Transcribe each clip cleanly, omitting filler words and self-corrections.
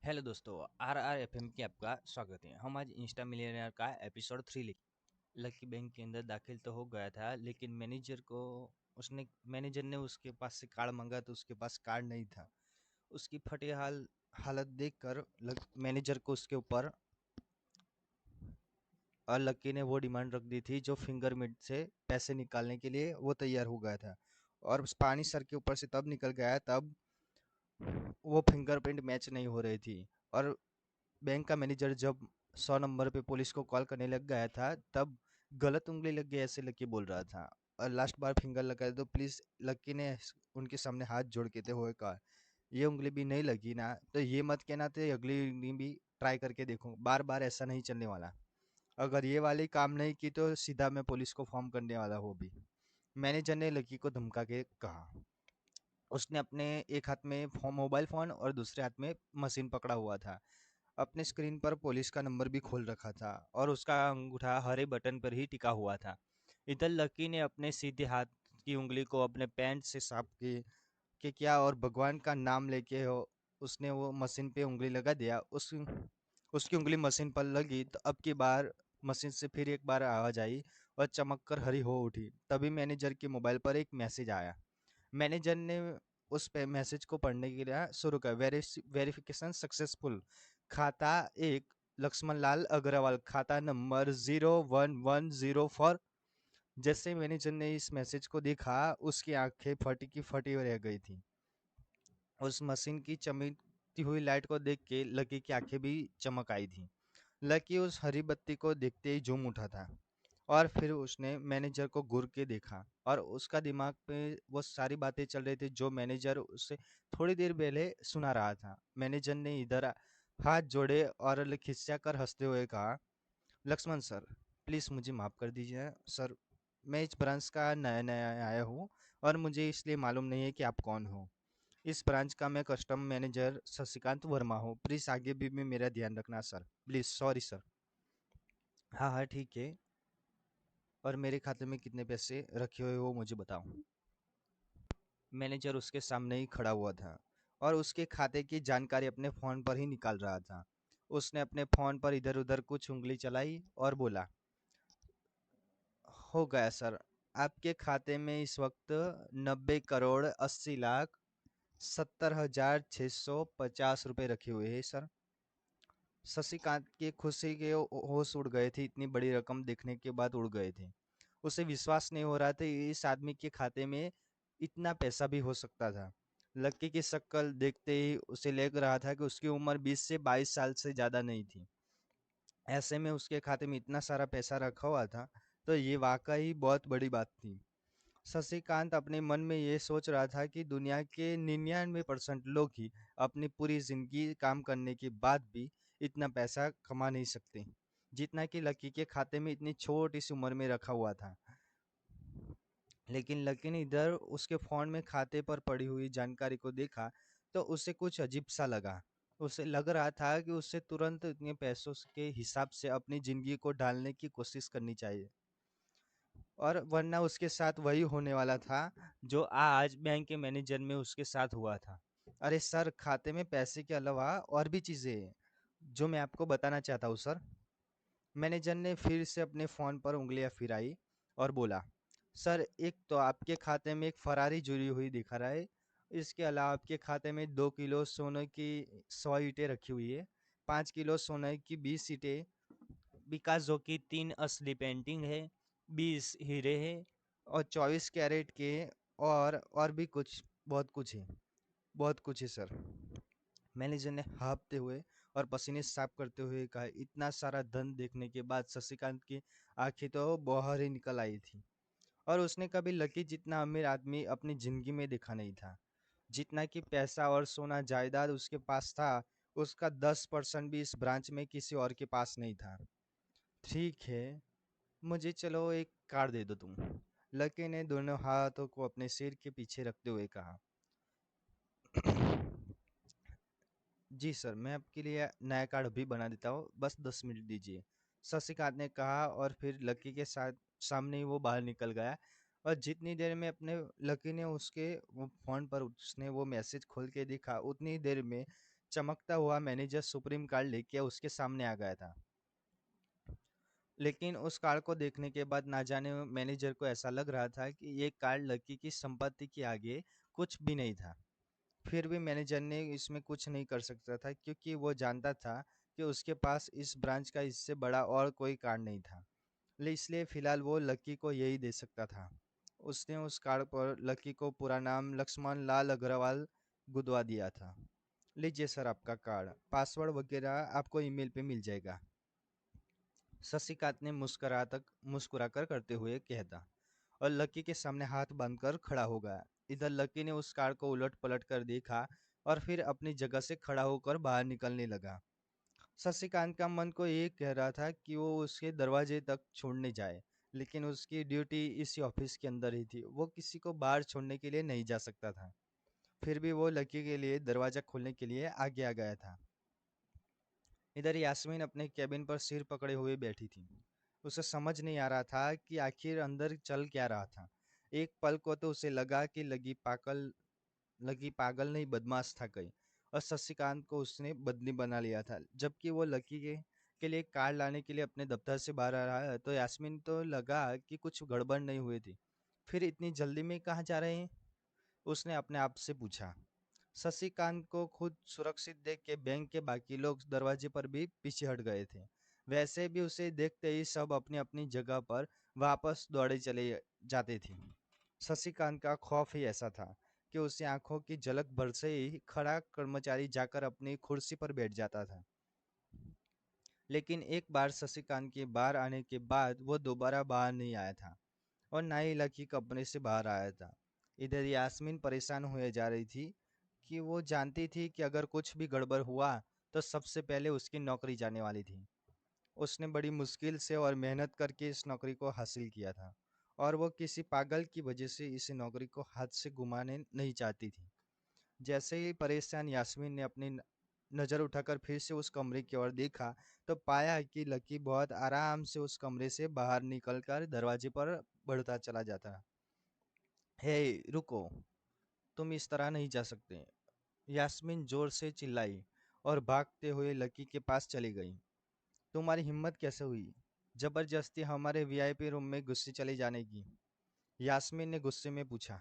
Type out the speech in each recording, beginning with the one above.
Hello दोस्तों, RRFM की आपका स्वागत है। हम आज इंस्टा मिलियनेयर का एपिसोड 3 लकी बैंक के अंदर दाखिल तो हो गया था, लेकिन मैनेजर ने उसके पास से कार्ड मांगा तो उसके पास कार्ड नहीं था। उसकी फटी हालत देखकर मैनेजर को उसके ऊपर और लकी ने वो डिमांड रख दी थी जो फिंगरप्रिंट से पैसे निकालने के लिए वो तैयार हो गया था। और पानी सर के ऊपर से तब निकल गया तब वो फिंगरप्रिंट मैच नहीं हो रही थी। और बैंक का मैनेजर जब 100 नंबर पे पुलिस को कॉल करने लग गया था तब गलत उंगली लग गई ऐसे लकी बोल रहा था। और लास्ट बार फिंगर लगा तो प्लीज लकी ने उनके सामने हाथ जोड़ के थे हुए कहा, ये उंगली भी नहीं लगी ना तो ये मत कहना थे, अगली उंगली भी ट्राई करके देखो, बार बार ऐसा नहीं चलने वाला। अगर ये वाली काम नहीं की तो सीधा मैं पुलिस को फॉर्म करने वाला हूँ भी। मैनेजर ने लकी को धमका के कहा। उसने अपने एक हाथ में मोबाइल फोन और दूसरे हाथ में मशीन पकड़ा हुआ था। अपने स्क्रीन पर पुलिस का नंबर भी खोल रखा था और उसका अंगूठा हरे बटन पर ही टिका हुआ था। इधर लकी ने अपने सीधे हाथ की उंगली को अपने पैंट से साफ के किया और भगवान का नाम लेके उसने वो मशीन पे उंगली लगा दिया। उसकी उंगली मशीन पर लगी तो अब की बार मशीन से फिर एक बार आवाज आई और चमक कर हरी हो उठी। तभी मैनेजर के मोबाइल पर एक मैसेज आया। मैनेजर ने उस पे मैसेज को पढ़ने के लिए शुरू कर, वेरिफिकेशन सक्सेसफुल, खाता एक, लक्ष्मण लाल अग्रवाल, खाता नंबर 01104। जैसे मैनेजर ने इस मैसेज को देखा उसकी आंखें फटी की फटी रह गई थी। उस मशीन की चमकती हुई लाइट को देख के लकी की आंखें भी चमक आई थी। लकी उस हरी बत्ती को देखते ही झूम उठा था और फिर उसने मैनेजर को घूर के देखा और उसका दिमाग पे वो सारी बातें चल रही थी जो मैनेजर उससे थोड़ी देर पहले सुना रहा था। मैनेजर ने इधर हाथ जोड़े और खिस्सा कर हंसते हुए कहा, लक्ष्मण सर, प्लीज मुझे माफ कर दीजिए सर। मैं इस ब्रांच का नया नया आया हूँ और मुझे इसलिए मालूम नहीं है कि आप कौन हो। इस ब्रांच का मैं कस्टम मैनेजर शशिकांत वर्मा हूँ। प्लीज आगे भी में मेरा ध्यान रखना सर, प्लीज, सॉरी सर। हाँ हाँ ठीक है। और मेरे खाते में कितने पैसे रखे हुए वो मुझे बताओ। मैनेजर उसके सामने ही खड़ा हुआ था और उसके खाते की जानकारी अपने फोन पर ही निकाल रहा था। उसने अपने फोन पर इधर उधर कुछ उंगली चलाई और बोला, हो गया सर। आपके खाते में इस वक्त 90 करोड़ 80 लाख 70,650 रुपए रखे हुए हैं सर। शशिकांत की खुशी के होश उड़ गए थे, इतनी बड़ी रकम देखने के बाद उड़ गए थे। उसे विश्वास नहीं हो रहा था इस आदमी के खाते में इतना पैसा भी हो सकता था। लक्की की शक्ल देखते ही उसे लग रहा था कि उसकी उम्र 20 से 22 साल से ज्यादा नहीं थी। ऐसे में उसके खाते में इतना सारा पैसा रखा हुआ था तो ये वाकई बहुत बड़ी बात थी। शशिकांत अपने मन में ये सोच रहा था कि दुनिया के 99% लोग ही अपनी पूरी जिंदगी काम करने के बाद भी इतना पैसा कमा नहीं सकते जितना कि लकी के खाते में इतनी छोटी सी उम्र में रखा हुआ था। लेकिन लकी ने इधर उसके फोन में खाते पर पड़ी हुई जानकारी को देखा तो उसे कुछ अजीब सा लगा। उसे लग रहा था कि उसे तुरंत इतने पैसों के हिसाब से अपनी जिंदगी को ढालने की कोशिश करनी चाहिए और वरना उसके साथ वही होने वाला था जो आज बैंक के मैनेजर में उसके साथ हुआ था। अरे सर, खाते में पैसे के अलावा और भी चीजें हैं जो मैं आपको बताना चाहता हूँ सर। मैनेजर ने फिर से अपने फोन पर उंगलियां फिराई और बोला, सर, एक तो आपके खाते में एक फरारी जुड़ी हुई दिखा रहा है। इसके अलावा आपके खाते में 2 किलो सोने की 100 ईंटें रखी हुई है, 5 किलो सोने की 20 ईंटें, पिकासो की 3 असली पेंटिंग है, 20 हीरे है और 24 कैरेट के, और भी कुछ, बहुत कुछ है, बहुत कुछ है सर। मैनेजर ने हाँफते हुए और पसीने साफ करते हुए कहा। इतना सारा धन देखने के बाद शशिकांत की आंखें तो बाहर ही निकल आई थी और उसने कभी लकी जितना अमीर आदमी अपनी जिंदगी में देखा नहीं था। जितना कि पैसा और सोना जायदाद उसके पास था उसका 10% भी इस ब्रांच में किसी और के पास नहीं था। ठीक है, मुझे चलो एक कार्ड दे दो तुम, लकी ने दोनों हाथों को अपने सिर के पीछे रखते हुए कहा। जी सर, मैं आपके लिए नया कार्ड अभी बना देता हूँ, बस 10 मिनट दीजिए, शशिकांत ने कहा और फिर लकी के साथ सामने ही वो बाहर निकल गया। और जितनी देर में अपने लकी ने उसके वो फोन पर उसने वो मैसेज खोल के देखा उतनी देर में चमकता हुआ मैनेजर सुप्रीम कार्ड लेके उसके सामने आ गया था। लेकिन उस कार्ड को देखने के बाद ना जाने मैनेजर को ऐसा लग रहा था कि ये कार्ड लकी की संपत्ति के आगे कुछ भी नहीं था। फिर भी मैनेजर ने इसमें कुछ नहीं कर सकता था, क्योंकि वो जानता था कि उसके पास इस ब्रांच का इससे बड़ा और कोई कार्ड नहीं था। इसलिए फिलहाल वो लकी को यही दे सकता था। उसने उस कार्ड पर लकी को पूरा नाम लक्ष्मण लाल अग्रवाल गुदवा दिया था। लीजिए सर आपका कार्ड, पासवर्ड वगैरह आपको ईमेल पे मिल जाएगा। शशिकांत ने मुस्कुराकर करते हुए कहता, और लकी के सामने हाथ बांधकर खड़ा हो गया। इधर लकी ने उस कार्ड को उलट पलट कर देखा और फिर अपनी जगह से खड़ा होकर बाहर निकलने लगा। शशिकांत का मन को ये कह रहा था कि वो उसके दरवाजे तक छोड़ने जाए, लेकिन उसकी ड्यूटी इसी ऑफिस के अंदर ही थी, वो किसी को बाहर छोड़ने के लिए नहीं जा सकता था। फिर भी वो लकी के लिए दरवाजा खोलने के लिए आगे आ गया था। इधर यास्मीन अपने कैबिन पर सिर पकड़े हुए बैठी थी। उसे समझ नहीं आ रहा था कि आखिर अंदर चल क्या रहा था। एक पल को तो उसे लगा कि लकी पागल नहीं बदमाश था कहीं, और शशिकांत को उसने बदली बना लिया था। जबकि वो लकी के लिए कार लाने के लिए अपने दफ्तर से बाहर आ रहा है, तो यास्मीन तो लगा कि कुछ गड़बड़ नहीं हुई थी। फिर इतनी जल्दी में कहाँ जा रहे हैं, उसने अपने आप से पूछा। शशिकांत को खुद सुरक्षित देख के बैंक के बाकी लोग दरवाजे पर भी पीछे हट गए थे। वैसे भी उसे देखते ही सब अपनी अपनी जगह पर वापस दौड़े चले जाते थे। शशिकांत का खौफ ही ऐसा था कि उसकी आंखों की झलक भर से ही खड़ा कर्मचारी जाकर अपनी कुर्सी पर बैठ जाता था। लेकिन एक बार शशिकांत के बाहर आने के बाद वो दोबारा बाहर नहीं आया था, और ना ही लकी कमरे से बाहर आया था। इधर यास्मीन परेशान हुए जा रही थी कि वो जानती थी कि अगर कुछ भी गड़बड़ हुआ तो सबसे पहले उसकी नौकरी जाने वाली थी। उसने बड़ी मुश्किल से और मेहनत करके इस नौकरी को हासिल किया था, और वो किसी पागल की वजह से इस नौकरी को हाथ से घुमाने नहीं चाहती थी। जैसे ही परेशान यास्मीन ने अपनी नज़र उठाकर फिर से उस कमरे की ओर देखा, तो पाया कि लकी बहुत आराम से उस कमरे से बाहर निकलकर दरवाजे पर बढ़ता चला जाता। हे रुको, तुम इस तरह नहीं जा सकते, यास्मीन जोर से चिल्लाई और भागते हुए लकी के पास चली गई। तुम्हारी हिम्मत कैसे हुई जबरदस्ती हमारे वीआईपी रूम में गुस्से चले जाने की, यास्मीन ने गुस्से में पूछा।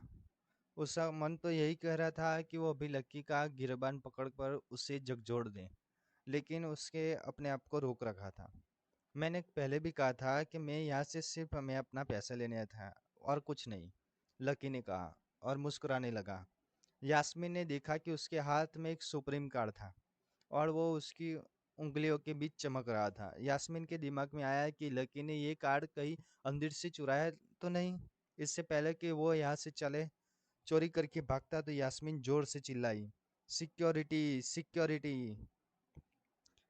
उसका मन तो यही कह रहा था कि वो अभी लकी का गिरबान पकड़कर उसे झकझोर दे, लेकिन उसके अपने आप को रोक रखा था। मैंने पहले भी कहा था कि मैं यहाँ से सिर्फ मैं अपना पैसा लेने आया था और कुछ नहीं, लकी ने कहा और मुस्कुराने लगा। यास्मीन ने देखा कि उसके हाथ में एक सुप्रीम कार्ड था, और वो उसकी उंगलियों के बीच चमक रहा था। यास्मीन के दिमाग में आया कि लकी ने ये कार्ड कहीं अंदर से चुराया तो नहीं। इससे पहले कि वो यहाँ से चले चोरी करके भागता, तो यास्मीन जोर से चिल्लाई, सिक्योरिटी सिक्योरिटी।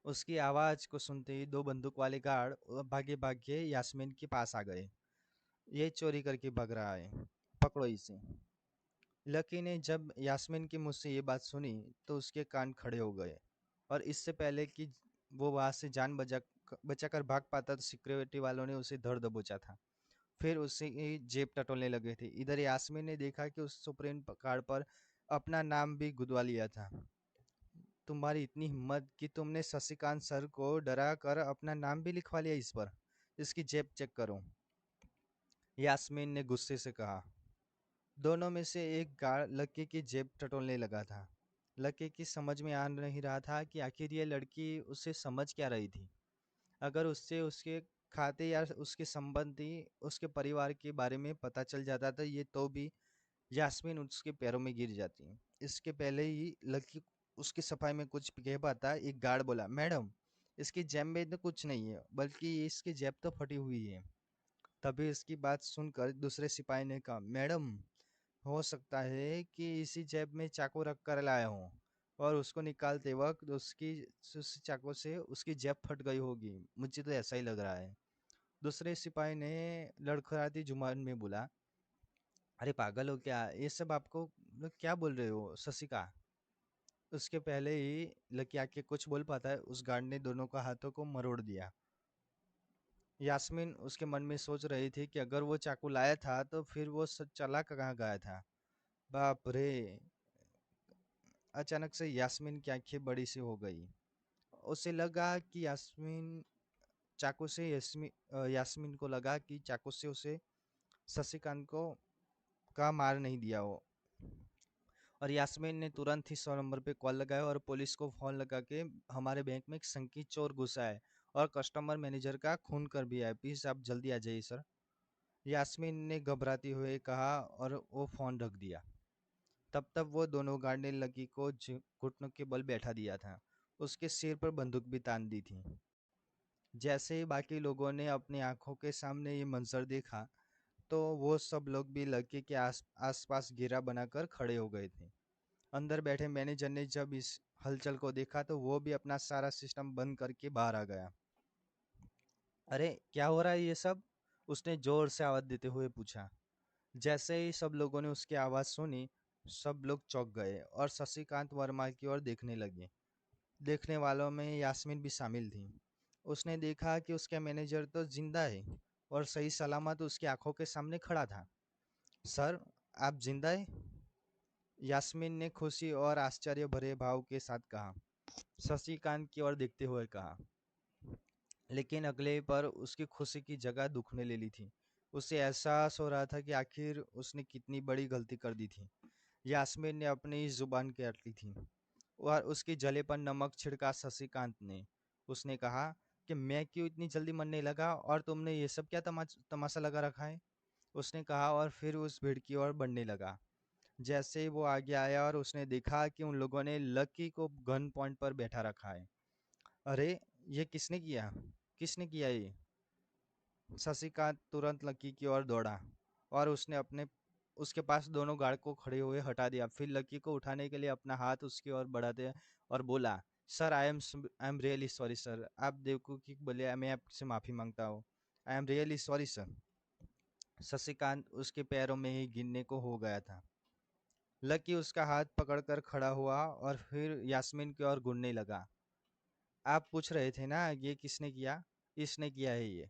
उसकी आवाज को सुनते ही दो बंदूक वाले गार्ड भागे भागे यास्मीन के पास आ गए। ये चोरी करके भाग रहा है, पकड़ो इसे। लकी ने जब यास्मीन के मुंह से ये बात सुनी तो उसके कान खड़े हो गए, और इससे पहले कि वो वहां से जान बचाकर भाग पाता, तो सिक्योरिटी वालों ने उसे धर दबोचा था। फिर उसे की जेब टटोलने लगे थे। इधर यास्मीन ने देखा कि उस सुप्रीम कार्ड पर अपना नाम भी गुदवा लिया था। तुम्हारी इतनी हिम्मत कि तुमने शशिकांत सर को डरा कर अपना नाम भी लिखवा लिया इस पर, इसकी जेब चेक करो, यास्मीन ने गुस्से से कहा। दोनों में से एक गार्ड लकी की जेब टटोलने लगा था। लकी की समझ में आ नहीं रहा था कि आखिर ये लड़की उसे समझ क्या रही थी। अगर उससे उसके खाते या उसके संबंधी उसके परिवार के बारे में पता चल जाता तो ये तो भी यास्मीन उसके पैरों में गिर जाती। इसके पहले ही लकी उसकी सफाई में कुछ कह पाता, एक गार्ड बोला, मैडम इसकी जेब में तो कुछ नहीं है, बल्कि इसकी जेब तो फटी हुई है। तभी इसकी बात सुनकर दूसरे सिपाही ने कहा, मैडम हो सकता है कि इसी जेब में चाकू रख कर लाया हूँ, और उसको निकालते वक्त उस चाकू से उसकी जेब फट गई होगी, मुझे तो ऐसा ही लग रहा है। दूसरे सिपाही ने लड़खड़ाती जुबान में बोला, अरे पागल हो क्या, ये सब आपको मतलब क्या बोल रहे हो शशिका। उसके पहले ही लकी आके कुछ बोल पाता है, उस गार्ड ने दोनों का हाथों को मरोड़ दिया। यास्मीन उसके मन में सोच रही थी कि अगर वो चाकू लाया था तो फिर वो चला कहाँ गया था। बाप रे, अचानक से यास्मीन की आंखें बड़ी सी हो गई। उसे लगा कि यास्मीन को लगा कि चाकू से उसे शशिकांत को का मार नहीं दिया हो। और यास्मीन ने तुरंत ही 100 नंबर पे कॉल लगाया और पुलिस को फोन लगा के, हमारे बैंक में एक संकित चोर घुसा है और कस्टमर मैनेजर का खून कर भी है, प्लीज आप जल्दी आ जाइए सर। यास्मीन ने घबराते हुए कहा और वो फोन रख दिया। तब तक वो दोनों गार्ड ने लकी को घुटनों के बल बैठा दिया था। उसके सिर पर बंदूक भी तान दी थी। जैसे ही बाकी लोगों ने अपनी आंखों के सामने ये मंजर देखा, तो वो सब लोग भी लकी के आसपास घेरा बनाकर खड़े हो गए थे। अंदर बैठे मैनेजर ने जब इस हलचल को देखा तो वो भी अपना सारा सिस्टम बंद करके बाहर आ गया। अरे क्या हो रहा है ये सब? उसने जोर से आवाज देते हुए पूछा। जैसे ही सब लोगों ने उसकी आवाज सुनी, सब लोग चौंक गए और शशिकांत वर्मा की ओर देखने लगे। देखने वालों में यास्मीन भी शामिल थी। उसने देखा कि उसका मैनेजर तो जिंदा है और सही सलामत उसकी आंखों के सामने खड़ा था। सर, आप जिंदा है? यास्मीन ने खुशी और आश्चर्य भरे भाव के साथ कहा। शशिकांत की ओर देखते हुए कहा। लेकिन अगले पर उसकी खुशी की जगह दुखने ले ली थी। उसे एहसास हो रहा था कि आखिर उसने कितनी बड़ी गलती कर दी थी। यास्मीन ने अपनी जुबान काट ली थी और उसकी जले पर नमक छिड़का शशिकांत ने। उसने कहा कि मैं क्यों इतनी जल्दी मरने लगा और तुमने ये सब क्या तमाशा लगा रखा है? उसने कहा और फिर उस भीड़ की ओर बढ़ने लगा। जैसे ही वो आगे आया और उसने देखा कि उन लोगों ने लकी को गन पॉइंट पर बैठा रखा है। अरे, ये किसने किया? किसने किया ये? शशिकांत तुरंत लकी की ओर दौड़ा और उसके पास दोनों गार्ड को खड़े हुए हटा दिया। फिर लकी को उठाने के लिए अपना हाथ उसकी ओर बढ़ाते और बोला, sir I am really sorry sir. आप बेवकूफ़ी बोले, मैं आपसे माफ़ी मांगता हूँ। I am really sorry sir. Shashikant उसके पैरों में ही गिरने को हो गया था। लकी उसका हाथ पकड़कर खड़ा हुआ और फिर यास्मीन की ओर घूरने लगा। आप पूछ रहे थे ना ये किसने किया? इसने किया है ये।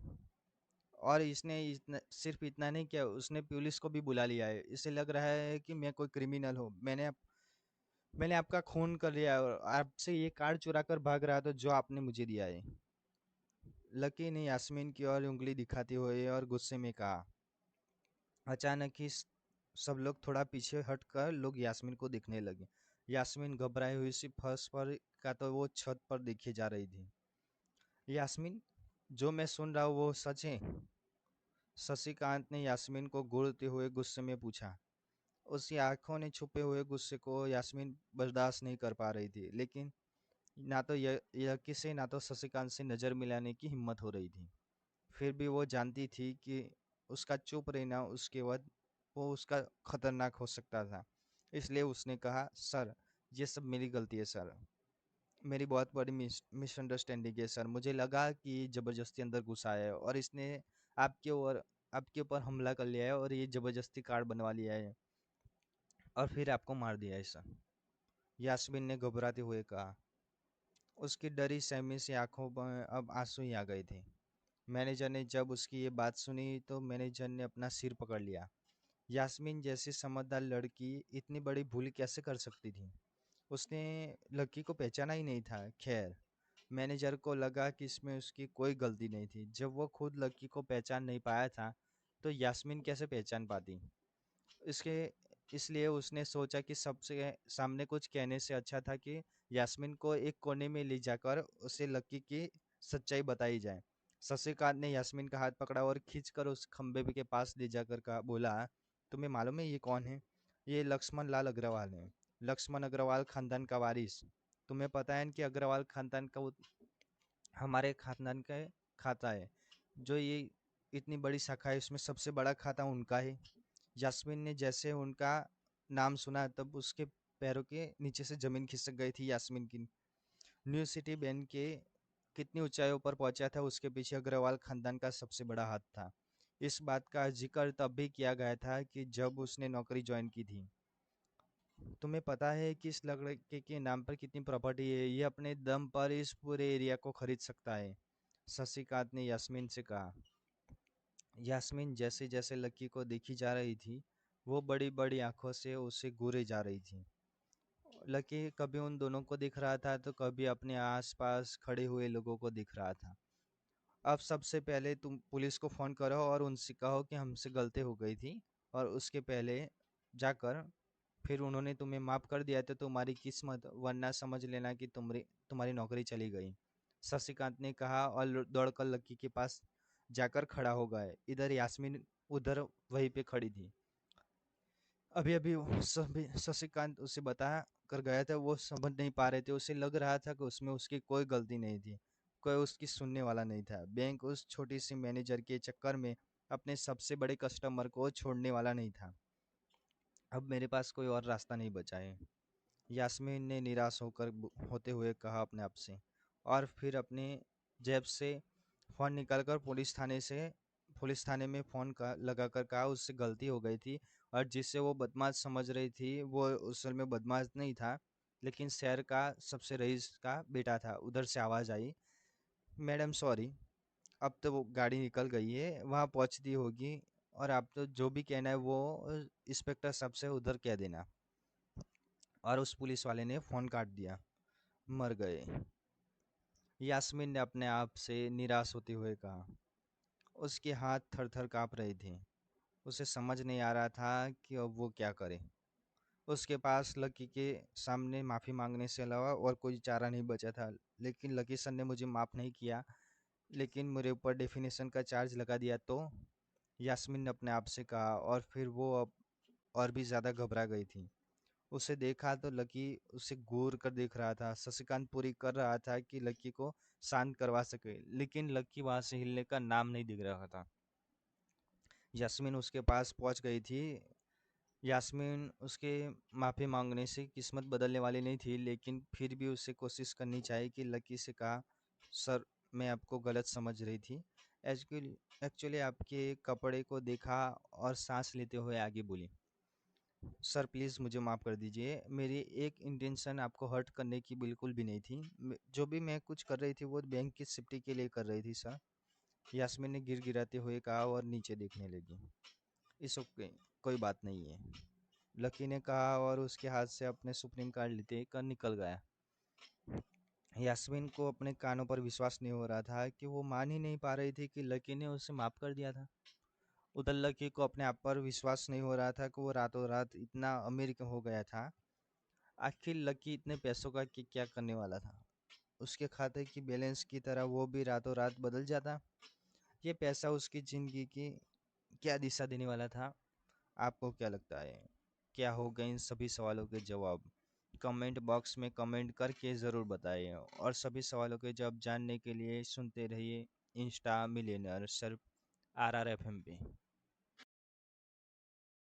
और सिर्फ इतना नहीं किया, उसने पुलिस को भी बुला लिया है। इसे लग रहा है कि मैं कोई क्रिमिनल हूँ। मैंने आपका खून कर लिया है और आपसे ये कार्ड चुरा कर भाग रहा था जो आपने मुझे दिया है। लकी ने यास्मीन की ओर उंगली दिखाते हुए और गुस्से में कहा। अचानक ही सब लोग थोड़ा पीछे हटकर लोग यास्मीन को देखने लगे। यास्मीन घबराई हुई सी फर्श पर का तो वो छत पर देखी जा रही थी। यास्मीन, जो मैं सुन रहा हूँ वो सच है? शशिकांत ने यास्मीन को घूरते हुए गुस्से में पूछा। उसकी आंखों ने छुपे हुए गुस्से को यास्मीन बर्दाश्त नहीं कर पा रही थी, लेकिन ना तो यकी से ना तो शशिकांत से नजर मिलाने की हिम्मत हो रही थी। फिर भी वो जानती थी कि उसका चुप रहना उसके बाद वो उसका खतरनाक हो सकता था। इसलिए उसने कहा, सर, ये सब मेरी गलती है सर। मेरी बहुत बड़ी मिसअंडरस्टैंडिंग है सर। मुझे लगा कि ये जबरदस्ती अंदर घुसा है और इसने आपके और आपके ऊपर हमला कर लिया है और ये जबरदस्ती कार्ड बनवा लिया है और फिर आपको मार दिया है सर। यास्मीन ने घबराते हुए कहा। उसकी डरी सहमी सी आंखों में अब आंसू ही आ गए थे। मैनेजर ने जब उसकी ये बात सुनी तो मैनेजर ने अपना सिर पकड़ लिया। यास्मीन जैसी समझदार लड़की इतनी बड़ी भूल कैसे कर सकती थी? उसने लड़की को पहचाना ही नहीं था। खैर, मैनेजर को लगा कि इसमें उसकी कोई गलती नहीं थी। जब वो खुद लड़की को पहचान नहीं पाया था, तो यास्मीन कैसे पहचान पाती? इसके इसलिए उसने सोचा कि सबसे सामने कुछ कहने से अच्छा था कि यास्मीन को एक कोने में ले जाकर उसे लकी की सच्चाई बताई जाए। शशिकांत ने यास्मीन का हाथ पकड़ा और खींचकर उस खंबे के पास ले जाकर कहा, बोला, तुम्हें मालूम है ये कौन है? ये लक्ष्मण लाल अग्रवाल है। लक्ष्मण अग्रवाल खानदान का वारिस। तुम्हें पता है कि अग्रवाल खानदान का हमारे खानदान का खाता है। जो ये इतनी बड़ी शाखा है, इसमें सबसे बड़ा खाता उनका है। यास्मीन ने जैसे उनका नाम सुना तब उसके पैरों के नीचे से जमीन खिसक गई थी। यास्मीन की न्यू सिटी बैंक के कितनी ऊंचाइयों पर पहुंचा था, उसके पीछे अग्रवाल खानदान का सबसे बड़ा हाथ था। इस बात का जिक्र तब भी किया गया था कि जब उसने नौकरी ज्वाइन की थी। तुम्हें पता है कि इस लड़के के नाम पर कितनी प्रॉपर्टी है? ये अपने दम पर इस पूरे एरिया को खरीद सकता है। शशिकांत ने यास्मीन से कहा। यास्मीन जैसे जैसे लकी को देखी जा रही थी, वो बड़ी बड़ी आंखों से उसे घूरे जा रही थी। लकी कभी उन दोनों को दिख रहा था तो कभी अपने आसपास खड़े हुए लोगों को दिख रहा था। अब सबसे पहले तुम पुलिस को फ़ोन करो और उनसे कहो कि हमसे गलती हो गई थी, और उसके पहले जाकर फिर उन्होंने तुम्हें माफ़ कर दिया तो तुम्हारी किस्मत, वरना समझ लेना कि तुम्हारी तुम्हारी नौकरी चली गई। शशिकांत ने कहा और दौड़कर लक्की के पास जाकर खड़ा हो गए। इधर यास्मीन उधर वहीं पे खड़ी थी। अभी अभी वो सभी शशिकांत उसे बता कर गया था, वो समझ नहीं पा रहे थे। उसे लग रहा था कि उसमें उसकी कोई गलती नहीं थी, कोई उसकी सुनने वाला नहीं था। बैंक उस छोटी सी मैनेजर के चक्कर में अपने सबसे बड़े कस्टमर को छोड़ने वाला नहीं था। अब मेरे पास कोई और रास्ता नहीं बचा है, यास्मीन ने निराश होते हुए कहा अपने आप से। और फिर अपने जेब से फ़ोन निकालकर पुलिस थाने में फ़ोन का लगाकर कहा उससे गलती हो गई थी। और जिसे वो बदमाश समझ रही थी वो असल में बदमाश नहीं था, लेकिन शहर का सबसे रईस का बेटा था। उधर से आवाज़ आई, मैडम सॉरी, अब तो वो गाड़ी निकल गई है, वहाँ पहुँचती होगी। और आप तो जो भी कहना है वो इंस्पेक्टर साहब से उधर कह देना। और उस पुलिस वाले ने फ़ोन काट दिया। मर गए, यास्मीन ने अपने आप से निराश होते हुए कहा। उसके हाथ थर थर काँप रहे थे। उसे समझ नहीं आ रहा था कि अब वो क्या करे। उसके पास लकी के सामने माफ़ी मांगने से अलावा और कोई चारा नहीं बचा था। लेकिन लकी सर ने मुझे माफ़ नहीं किया, लेकिन मेरे ऊपर डेफिनेशन का चार्ज लगा दिया तो, यास्मीन ने अपने आप से कहा। और फिर वो अब और भी ज़्यादा घबरा गई थी। उसे देखा तो लकी उसे घूर कर देख रहा था। शशिकांत पूरी कर रहा था कि लकी को शांत करवा सके, लेकिन लकी वहां से हिलने का नाम नहीं दिख रहा था। यास्मीन उसके पास पहुंच गई थी। यास्मीन उसके माफ़ी मांगने से किस्मत बदलने वाली नहीं थी, लेकिन फिर भी उसे कोशिश करनी चाहिए कि लकी से कहा, सर मैं आपको गलत समझ रही थी। एक्चुअली एक्चुअली आपके कपड़े को देखा और सांस लेते हुए आगे बोली, सर प्लीज़ मुझे माफ़ कर दीजिए, मेरी एक इंटेंशन आपको हर्ट करने की बिल्कुल भी नहीं थी। जो भी मैं कुछ कर रही थी वो बैंक की सेफ्टी के लिए कर रही थी सर। यास्मीन ने गिड़गिड़ाते हुए कहा और नीचे देखने लगी। इस ओके, कोई बात नहीं है, लकी ने कहा और उसके हाथ से अपने सुप्रीम कार्ड लेते कर निकल गया। यास्मीन को अपने कानों पर विश्वास नहीं हो रहा था कि वो मान ही नहीं पा रही थी कि लकी ने उसे माफ़ कर दिया था। उधर लकी को अपने आप पर विश्वास नहीं हो रहा था कि वो रातों रात इतना अमीर क्यों हो गया था। आखिर लकी इतने पैसों का क्या करने वाला था। उसके खाते की बैलेंस की तरह वो भी रातों रात बदल जाता। ये पैसा उसकी ज़िंदगी की क्या दिशा देने वाला था। आपको क्या लगता है, क्या होगा? इन सभी सवालों के जवाब कमेंट बॉक्स में कमेंट करके ज़रूर बताएं। और सभी सवालों के जवाब जानने के लिए सुनते रहिए इंस्टा मिलियनर, सिर्फ RRFM पे।